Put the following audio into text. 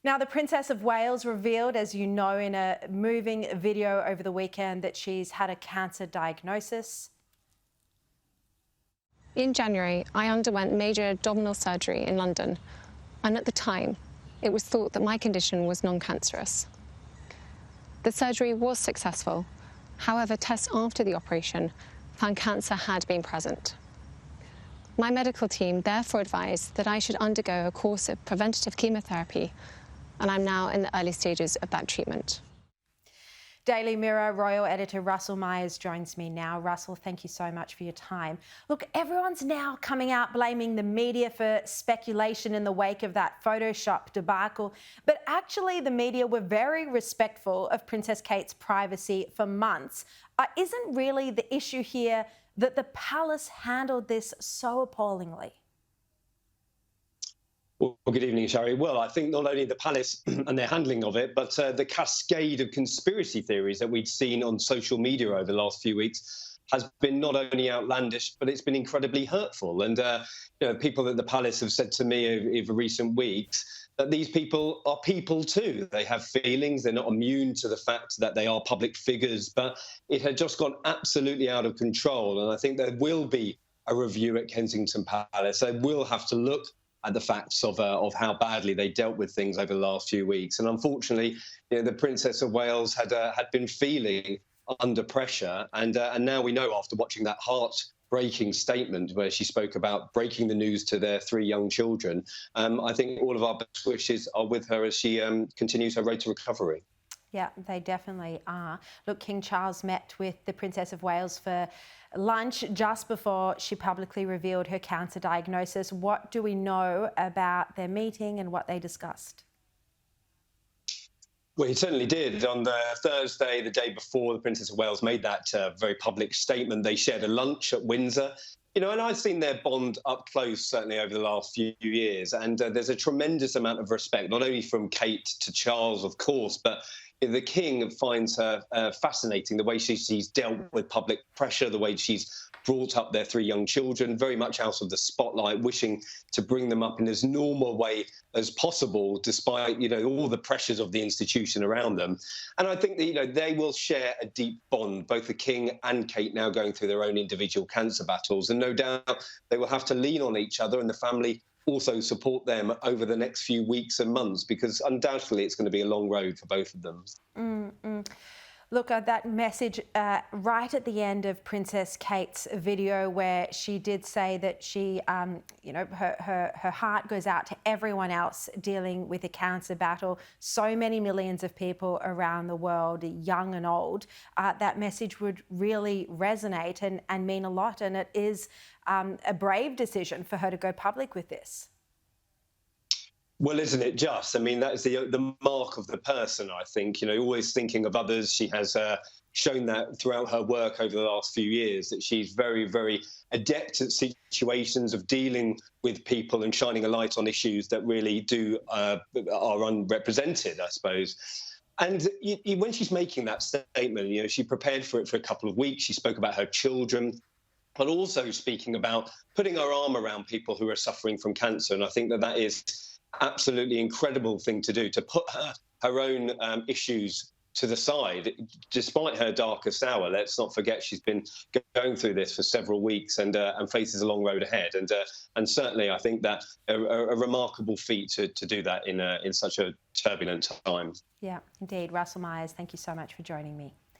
Now, the Princess of Wales revealed, as you know, in a moving video over the weekend that she's had a cancer diagnosis. In January, I underwent major abdominal surgery in London, and at the time, it was thought that my condition was non-cancerous. The surgery was successful. However, tests after the operation found cancer had been present. My medical team therefore advised that I should undergo a course of preventative chemotherapy, and I'm now in the early stages of that treatment. Daily Mirror Royal Editor Russell Myers joins me now. Russell, thank you so much for your time. Look, everyone's now coming out blaming the media for speculation in the wake of that Photoshop debacle, but actually the media were very respectful of Princess Kate's privacy for months. Isn't really the issue here that the palace handled this so appallingly? Well, good evening, Sharri. Well, I think not only the palace and their handling of it, but the cascade of conspiracy theories that we'd seen on social media over the last few weeks has been not only outlandish, but it's been incredibly hurtful. And people at the palace have said to me over recent weeks that these people are people too. They have feelings. They're not immune to the fact that they are public figures, but it had just gone absolutely out of control. And I think there will be a review at Kensington Palace. They will have to look at the facts of how badly they dealt with things over the last few weeks. And unfortunately, the Princess of Wales had been feeling under pressure. And now we know, after watching that heartbreaking statement where she spoke about breaking the news to their 3 young children, I think all of our best wishes are with her as she continues her road to recovery. Yeah, they definitely are. Look, King Charles met with the Princess of Wales for lunch just before she publicly revealed her cancer diagnosis. What do we know about their meeting and what they discussed? Well, he certainly did. On the Thursday, the day before the Princess of Wales made that very public statement, they shared a lunch at Windsor. And I've seen their bond up close, certainly over the last few years. And there's a tremendous amount of respect, not only from Kate to Charles, of course, but the King finds her fascinating, the way she's dealt with public pressure, the way she's brought up their 3 young children, very much out of the spotlight, wishing to bring them up in as normal way as possible, despite, all the pressures of the institution around them. And I think that, they will share a deep bond, both the King and Kate now going through their own individual cancer battles. And no doubt they will have to lean on each other, and the family also support them over the next few weeks and months, because undoubtedly it's going to be a long road for both of them. Look, that message right at the end of Princess Kate's video, where she did say that she, her heart goes out to everyone else dealing with a cancer battle. So many millions of people around the world, young and old. That message would really resonate and mean a lot. And it is a brave decision for her to go public with this. Well, isn't it just? I mean, that is the mark of the person, I think. Always thinking of others. She has shown that throughout her work over the last few years, that she's very, very adept at situations of dealing with people and shining a light on issues that really are unrepresented, I suppose. And when she's making that statement, she prepared for it for a couple of weeks. She spoke about her children, but also speaking about putting her arm around people who are suffering from cancer. And I think that is absolutely incredible thing to do, to put her own issues to the side, despite her darkest hour. Let's not forget she's been going through this for several weeks and faces a long road ahead. And certainly I think that a remarkable feat to do that in such a turbulent time. Yeah, indeed. Russell Myers, thank you so much for joining me.